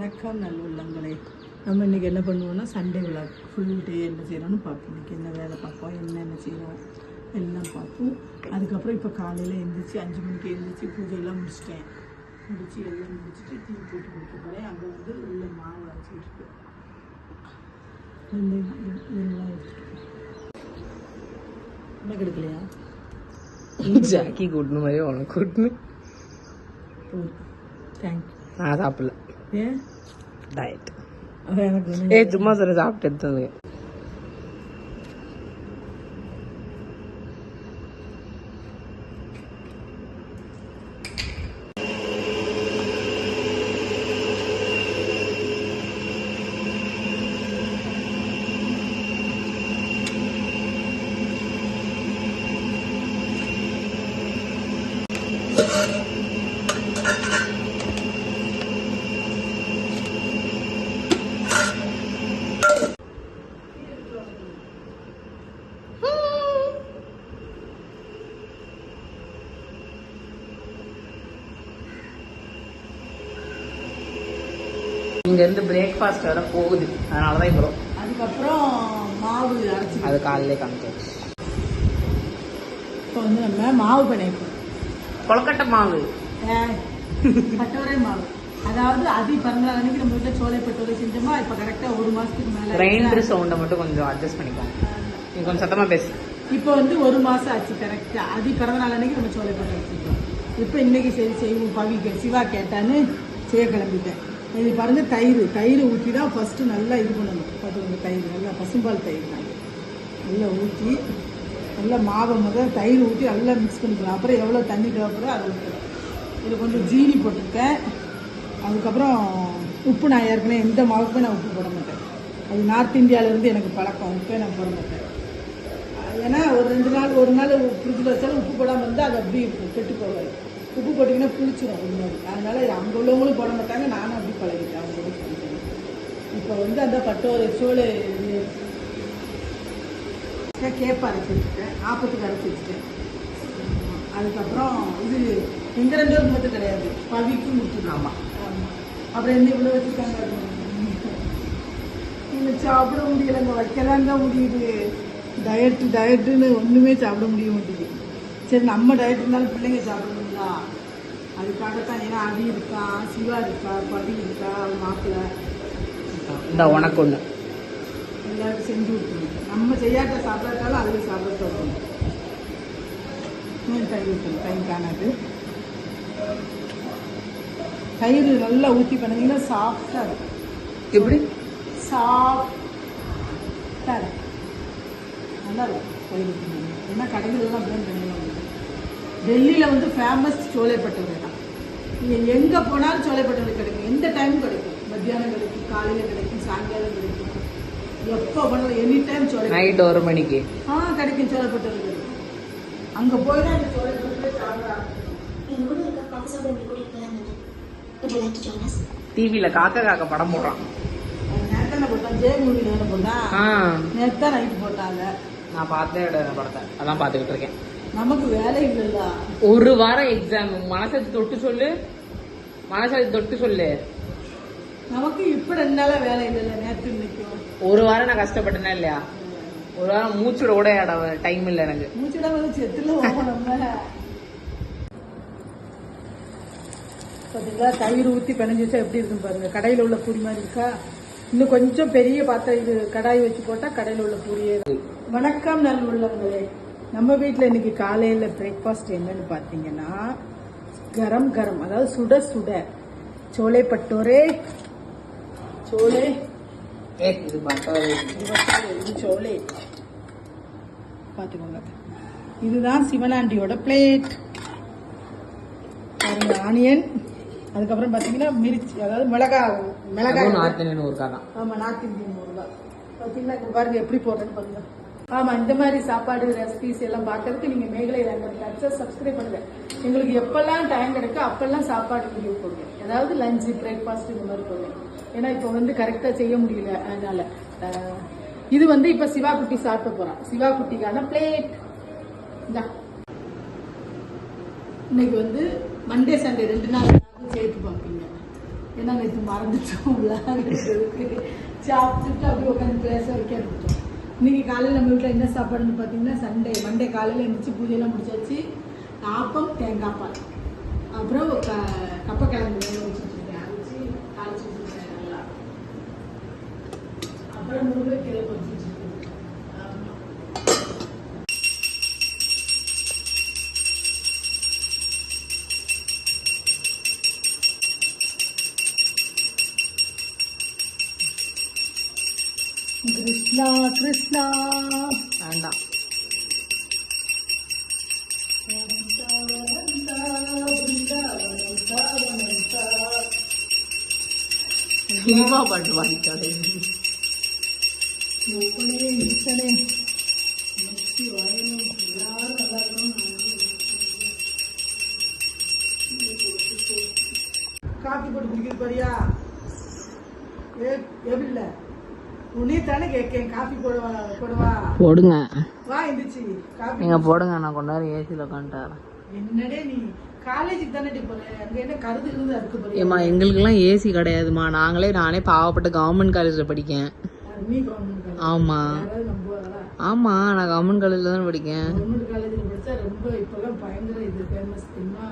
வணக்கம் நல்லுள்ளங்களே. நம்ம இன்றைக்கி என்ன பண்ணுவோம்னா சண்டே விளாக் ஃபுல் டே என்ன செய்கிறோன்னு பார்ப்போம். இன்றைக்கி என்ன வேலை பார்ப்போம், என்னென்ன செய்கிறோம் எல்லாம் பார்ப்போம். அதுக்கப்புறம் இப்போ காலையில் எழுந்திரிச்சி 5 மணிக்கு எழுந்திரிச்சி பூஜையெல்லாம் முடிச்சிட்டேன். எல்லாம் முடிச்சுட்டு டீ போட்டு கொடுக்க போகிறேன். அங்கே வந்து உள்ள மாவு அரைச்சிட்டு இதெல்லாம் எடுத்துட்டு என்ன கிடைக்கலையா ஜாக்கி கூட்டணும் மாதிரி உனக்கு கூட்டணும். தேங்க்யூ. நான் சாப்பிடல. ஏன் டயட்? எனக்கு சும்மா சொல்ல சாப்பிட்டு எடுத்தது. இங்கேருந்து பிரேக்ஃபாஸ்ட் வர போகுது, அதனால தான் இவ்வளோ. அதுக்கப்புறம் மாவு அரைச்சி அது காலையிலே காமிச்சாச்சு. இப்போ வந்து நம்ம மாவு பிணைப்போம். கொலக்கட்டை மாவு, கட்டோரை மாவு. அதாவது அதி பிறந்தநாள் அன்னைக்கு நம்ம வீட்டில் சோலை பட்டோரை செஞ்சோமா. இப்போ கரெக்டாக 1 மாதத்துக்கு மேலே. கிரைண்டர் சவுண்டை மட்டும் கொஞ்சம் அட்ஜஸ்ட் பண்ணிக்கோங்க. நீங்கள் கொஞ்சம் சத்தமாக பேசு. இப்போ வந்து 1 மாதம் ஆச்சு கரெக்டாக. அதி பிறந்தநாள் அன்னைக்கு நம்ம சோலை பட்டோரை செஞ்சோம். இப்போ இன்னைக்கு சரி செய்வோம். பவிக்கு சிவா கேட்டான்னு செய்ய கிளம்பிட்டேன். இது பாருங்க, தயிர் ஊற்றி தான் ஃபஸ்ட்டு நல்லா இது பண்ணணும். பார்த்துக்கோங்க, தயிர் நல்லா பசும்பால் தயிர் தான் நல்லா ஊற்றி நல்லா மாவை முதல் தயிர் ஊற்றி நல்லா மிக்ஸ் பண்ணிக்கலாம். அப்புறம் எவ்வளோ தண்ணி தேவைப்படுறோ அதை ஊற்றலாம். இது கொஞ்சம் ஜீனி போட்டிருக்கேன். அதுக்கப்புறம் உப்பு நான் ஏற்கனவே எந்த மாவுக்குமே நான் உப்பு போட மாட்டேன். அது நார்த் இந்தியாவிலேருந்து எனக்கு பழக்கம். உப்பே நான் போட மாட்டேன். ஏன்னா ஒரு நாள் ஃப்ரிட்ஜில் வச்சாலும் உப்பு போடாமல் இருந்தால் அது அப்படி இருக்கும், கெட்டு போகாது. உப்பு போட்டிங்கன்னா புளிச்சிடும் ஒரு மாதிரி. அதனால் அங்கே உள்ளவங்களும் போட மாட்டாங்க, நானும் அப்படி பழகிட்டேன் அவங்க கூட சொல்லிட்டேன். இப்போ வந்து அந்த பட்டோரை சோளை கேப்பை அரைச்சி வச்சுட்டேன், ஆப்பத்துக்கு அரைச்சி வச்சுட்டேன். அதுக்கப்புறம் இது எங்கள் 2 பேருக்கு மட்டும் கிடையாது, பவிக்கும் முடிச்சுக்கலாம். ஆமாம். அப்புறம் என்ன இவ்வளோ வச்சுருக்காங்க, இன்னும் சாப்பிட முடியலைங்க, வைக்கலாங்க முடியுது. டயட்டுன்னு ஒன்றுமே சாப்பிட முடிய மாட்டேங்குது. சரி, நம்ம டயட் இருந்தாலும் பிள்ளைங்க சாப்பிடணுங்களா, அதுக்காகத்தான். ஏன்னா அடி இருக்கா, சிவா இருக்கா, பவி இருக்கா, மாப்பிள்ளை இந்த உனக்கு ஒன்று எல்லாருக்கும் செஞ்சு விட்டுருணும். நம்ம செய்யாட்ட சாப்பிடாட்டாலும் அதில் சாப்பிட சொல்லணும். தயிர் ஊற்றணும், தயிர் காணாது. தயிர் நல்லா ஊற்றி பண்ணிங்கன்னா சாஃப்டாக இருக்கும். எப்படி சாஃப்டாக இருக்கும், நல்லா இருக்கும் தயிர் ஊற்றி. ஏன்னா கடைகளெல்லாம் அப்படியே பண்ணுவாங்க. டெல்லியில் வந்து ஃபேமஸ் சோலை பட்டோரை தான். நீங்கள் எங்கே போனாலும் சோலை பட்டோரை கிடைக்கும். எந்த டைமும் கிடைக்கும். மத்தியானம் கிடைக்கும், காலையில் கிடைக்கும், சாயங்காலம் கிடைக்கும். எப்போ பண்ணலாம், எனி டைம் சோலை. நைட் 1 மணிக்கு கிடைக்கும் சோலை பட்டோரை கிடைக்கும். அங்கே போய் தான் இந்த சோலை பட்டோரை சாப்பிட்றாங்க. டிவியில் காக்கா படம் போடுறான். நேரத்தான போட்டான், ஜெயமூவி நேரம் போட்டான். நேரத்தா நைட்டு போட்டாங்க. நான் பார்த்தேன் படத்தை, அதான் பார்த்துக்கிட்டு இருக்கேன். நமக்கு வேலை இல்லைல்ல. 1 வாரம் எக்ஸாம். மனசை தொட்டு சொல்லு. நமக்கு இப்ப 2 நாளா வேலை இல்லைல்ல. நேற்று இன்னைக்கும் 1 வாரம் நான் கஷ்டப்பட்டேனா இல்லையா? 1 வாரம் மூச்சுட கூட டைம் இல்லை எனக்கு. மூச்சுட வந்து செத்துல நம்ம பார்த்தீங்களா, தயிர் ஊற்றி பிணைஞ்சு வச்சா எப்படி இருக்கும் பாருங்க. கடையில் உள்ள பூரி மாதிரி இருக்கா. இன்னும் கொஞ்சம் பெரிய பாத்திரம் இது கடாய் வச்சு போட்டால் கடையில் உள்ள பூரியே. வணக்கம் நல்ல உள்ளவங்களே. நம்ம வீட்டில் இன்னைக்கு காலையில் பிரேக்ஃபாஸ்ட் என்னன்னு பார்த்தீங்கன்னா கரம் அதாவது சுட சோலை பட்டோரே. இது சோலை பார்த்துக்கோங்க. இதுதான் சிவனாண்டியோட பிளேட். பாருங்க, ஆனியன். அதுக்கப்புறம் பார்த்தீங்கன்னா மிர்ச்சி, அதாவது மிளகாய். நார்த் இந்தியன் ஊருக்கா தான். ஆமாம், நார்த் இந்தியன் ஊருக்கா. பார்த்தீங்கன்னா பாருங்க எப்படி போடுறேன்னு பாருங்க. ஆமாம், இந்த மாதிரி சாப்பாடு ரெசிபிஸ் எல்லாம் பார்க்கறதுக்கு நீங்கள் மேகலை லேண்ட் சப்ஸ்கிரைப் பண்ணுங்க. எங்களுக்கு எப்பெல்லாம் டைம் கிடைக்கும் அப்பெல்லாம் சாப்பாடு வீடியோ போடுவேன். அதாவது லஞ்சு, பிரேக்ஃபாஸ்ட் இந்த மாதிரி போடுவேன். ஏன்னா இப்போ வந்து கரெக்டாக செய்ய முடியல. அதனால இது வந்து இப்போ சிவா குட்டி சாப்பிட போகிறான். சிவா குட்டிக்கான பிளேட் இதான். இன்னைக்கு வந்து மண்டே சண்டே 2 நாள் சேர்த்து பார்ப்பீங்க. ஏன்னா நேற்று மறந்துட்டோம் விளையாடுறதுக்கு சாப்பிட்டுட்டு அப்படியே உட்காந்து பேச வைக்க இருந்துட்டோம். இன்னைக்கு காலையில் நம்ம வீட்டில் என்ன சாப்பாடுன்னு பார்த்தீங்கன்னா மண்டே காலையில் எழுந்திரிச்சு பூஜையெல்லாம் முடிச்சாச்சு. ஆப்பம் தேங்காய் பால், அப்புறம் கப்பக்கிழங்கு வேக வச்சுருக்கேன், அரைச்சி தாளிச்சு வச்சுருக்கேன் நல்லா. அப்புறம் முருங்கைக்கீரை வச்சு வச்சுருக்கேன். கிருஷ்ணா கிருஷ்ணா வேண்டாம். சினிமா பாட்டு பாடிக்காதே. காப்பி போட்டு குடிக்கிறது பாரியா? எப்படி இல்லை உன்னே தானே கேட்கேன். காஃபி போடுவா போடுங்க. வா எந்திரிச்சு காஃபி நீங்க போடுங்க, நான் கொண்டாரு ஏசியில் உட்காந்துட்டாரன். என்னடே நீ காலேஜுக்கு தானே போற, அங்க என்ன கருதுகிறது இருக்கு பாரு. ஏமா எங்களுக்கெல்லாம் ஏசி கிடையாதுமா. நானே பாவப்பட்ட கவர்மெண்ட் காலேஜில் படிக்கேன். நீ கவர்மெண்ட் காலேஜ்? ஆமா ஆமா, நான் கவர்மெண்ட் காலேஜில் தானே படிக்கேன். கவர்மெண்ட் காலேஜில் படிச்சா ரொம்ப இப்பெல்லாம் பயங்கர இது ஃபேமஸ் தெரியுமா?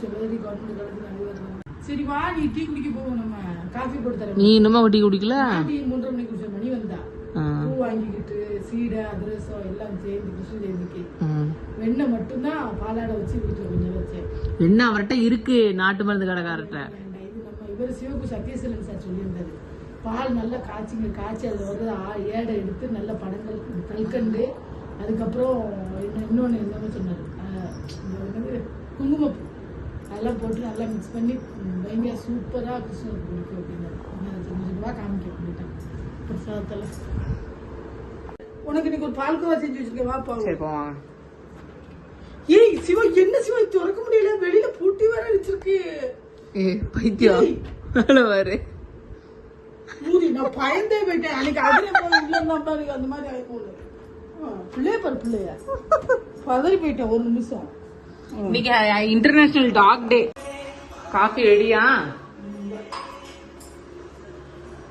சொல்லுறது கவர்மெண்ட் காலேஜ் நிறைய. சரி வா, நீ டீ குடிக்க போவோம், நம்ம காஃபி போட்டு தரேன். நீ இன்னுமா டீ குடிக்கல? டீ 3:30 மணிக்கு குடிச்ச மணி வந்தா பூ வாங்கிக்கிட்டு சீடை அதிரசம் எல்லாம் சேர்ந்து கிருஷ்ண ஜெயந்திக்கு வெண்ணெய் மட்டும்தான் பாலாட வச்சு வீட்டுல கொஞ்சம் வச்சேன். வெண்ணெய் அவர்கிட்ட இருக்கு, நாட்டு மருந்து கடைக்காரர்கிட்ட. இது நம்ம இவர் சிவப்பு சத்யசீலன் சார் சொல்லியிருந்தாரு. பால் நல்லா காய்ச்சி அதில் வந்து ஏடை எடுத்து நல்ல படங்கள் கல்கண்டு, அதுக்கப்புறம் இன்னொன்று என்னமோ சொன்னார், குங்குமப்பூ அதெல்லாம் போட்டு நல்லா மிக்ஸ் பண்ணி பயங்கர சூப்பராக கிருஷ்ணருக்கு பிடிக்கும் அப்படின்னாரு. கொஞ்சம் ரூபா காமிக்க பண்ணிட்டேன் பிரசாதத்தில். உனக்கு இன்னைக்கு ஒரு பால்கோவா செஞ்சு வச்சிருக்கேன், வா பாவம். ஏய் சிவா, என்ன சிவா திறக்க முடியல, வெளியில பூட்டி வேற வச்சிருக்கு. பைத்தியம் வேறு மூடி. நான் பயந்தே போயிட்டேன் அன்னைக்கு. அதுல போய் இல்லைன்னா பாருங்க அந்த மாதிரி ஆயிப்போல. பிள்ளைய பாரு, பிள்ளைய பதறி போயிட்டேன் ஒரு நிமிஷம். இன்னைக்கு இன்டர்நேஷனல் டாக் டே. காஃபி ரெடியா?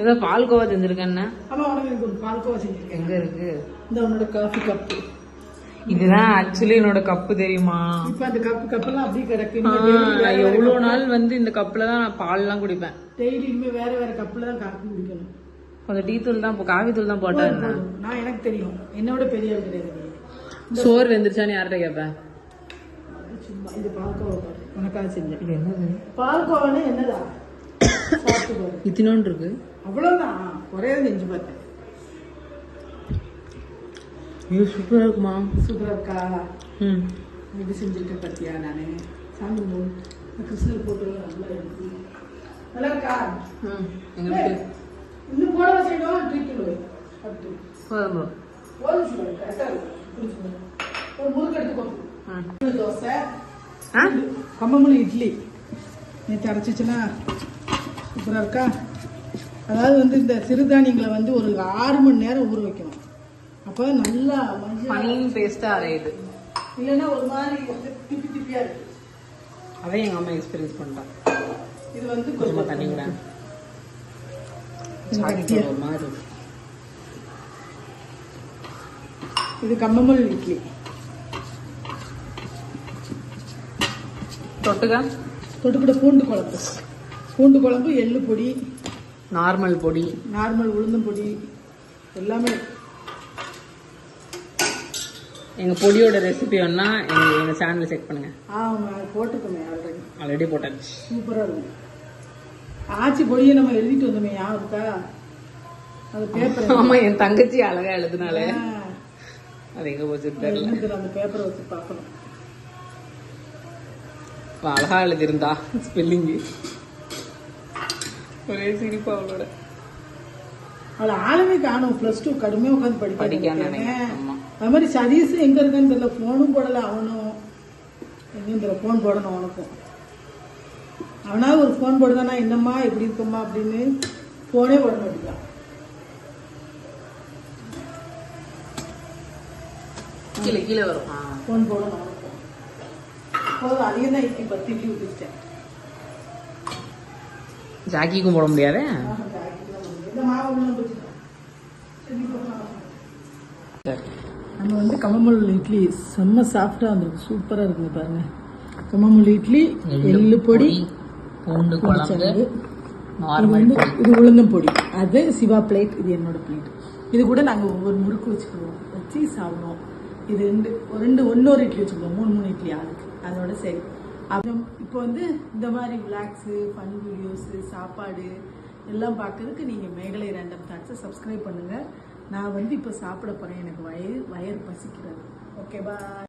ஏதோ பால்கோவா செஞ்சிருக்கேன். ஆமா, உனக்கு எனக்கு ஒரு பால்கோவா செஞ்சிருக்கேன். எங்க இருக்கு இந்த உன்னோட காஃபி கப்பு? இதுதான் ஆக்சுவலி என்னோட கப்பு, தெரியுமா? இப்ப அந்த கப்பெல்லாம் அப்படியே கிடக்கு. எவ்வளவு நாள் வந்து இந்த கப்புல தான் நான் பால் எல்லாம் குடிப்பேன். டெய்லி இனிமே வேற வேற கப்புல தான் காஃபி குடிக்கணும். கொஞ்சம் டீ தூள் தான், காஃபி தூள் தான் போட்டேன். நான் எனக்கு தெரியும், என்னோட பெரிய கிடையாது. சோறு வெந்துருச்சான்னு யார்கிட்ட கேட்பேன்? சும்மா இது பால்கோவா பாரு, உனக்காக செஞ்சேன். இது என்னது? பால்கோவான்னு என்னதா சாப்பிட்டு பாரு. இத்தினோன்னு இருக்கு. அவ்வளவுதான், குறையாத செஞ்சு பார்த்தேன். இது சூப்பரா இருக்குமா? சூப்பரா இருக்கா? இது செஞ்சிருக்கேன் பத்தியா? நானு சாமி கிருஷ்ணர் போட்டு நல்லா இருக்கு. நல்லா இருக்கா? எங்களுக்கு இன்னும் போட செய்யணும். ட்ரீட் போதும். கரெக்டா இருக்கும். ஒரு முறுக்கு எடுத்துக்கோங்க. தோசை, கம்பமல்லி இட்லி நேற்று அரைச்சிச்சுன்னா சூப்பராக இருக்கா? அதாவது வந்து இந்த சிறுதானியங்களை வந்து ஒரு 6 மணி நேரம் ஊற வைக்கணும். அப்போ நல்லா ஃபைன் பேஸ்டா அரையுது. இல்லைன்னா ஒரு மாதிரி திப்பி திப்பியா இருக்கு. அதையும் எங்க அம்மா எக்ஸ்பீரியன்ஸ் பண்ணிட்டான். இது வந்து கொஞ்சமா தண்ணி விட ஒரு மாதிரி. இது கம்பமல் இட்லி. தொட்டுக்கிட்ட பூண்டு குழம்பு, எள்ளு பொடி, நார்மல் பொடி, நார்மல் உளுந்தம் பொடி எல்லாமே. எங்க பொடியோட ரெசிபி வேணா எங்க சேனல்ல செக் பண்ணுங்க. போட்டுக்கோமே, ஆல்ரெடி போட்டாச்சு. சூப்பரா இருக்கும். ஆச்சி பொடியை நம்ம எழுதிட்டு வந்தோமே, ஞாபகம் இருக்கா? அது பேப்பர். ஆமா, என் தங்கச்சி அழகா எழுதுனால அது எங்க போச்சு தெரியல. அந்த பேப்பரை வச்சு பார்க்கணும். அழகா எழுதிருந்தா ஸ்பெல்லிங் ஒரே சிரிப்பா அவளோட. அவளை ஆளுமே காணும். +2 கடுமையா உட்காந்து படிக்கிறேன். அது மாதிரி சதீஷ் எங்க இருக்கான்னு தெரியல, போனும் போடல. அவனும் எங்கேயும் தெரியல, போன் போடணும் அவனுக்கும். அவனாவது ஒரு போன் போடுதானா, என்னம்மா எப்படி இருக்கம்மா அப்படின்னு போனே போட மாட்டேங்கிறான். கீழே வரும். போன் போடணும் அவனுக்கும். போதும், அதையும் தான் இட்லி 10 இட்லி ஊற்றிச்சிட்டேன். ஜாக்கிக்கும் போட முடியாதே. இந்த மாவு உள்ள போச்சுக்கோ. நம்ம வந்து கம்மமுள் இட்லி செம்ம சாஃப்டாக வந்திருக்கு, சூப்பராக இருக்குங்க பாருங்க. கம்மமுள் இட்லி, எள்ளு பொடி, பூண்டு குழம்பு, இது நார்மல் வந்து இது உளுந்தம் பொடி. அது சிவா பிளேட், இது என்னோட பிளேட். இது கூட நாங்கள் ஒவ்வொரு முறுக்கு வச்சுக்குவோம், வச்சு சாப்பிடுவோம். இது ஒன்னொரு இட்லி வச்சுக்குவோம், 3 இட்லி ஆளுக்கு. அதோட சரி. அப்புறம் இப்போ வந்து இந்த மாதிரி விளாக்ஸு, ஃபன் வீடியோஸு, சாப்பாடு எல்லாம் பார்க்கறதுக்கு நீங்கள் மேகலை ரேண்டம் தாட்ஸை சப்ஸ்கிரைப் பண்ணுங்கள். நான் வந்து இப்போ சாப்பிட போகிறேன், எனக்கு வயிறு பசிக்கிறது. ஓகே, பாய்.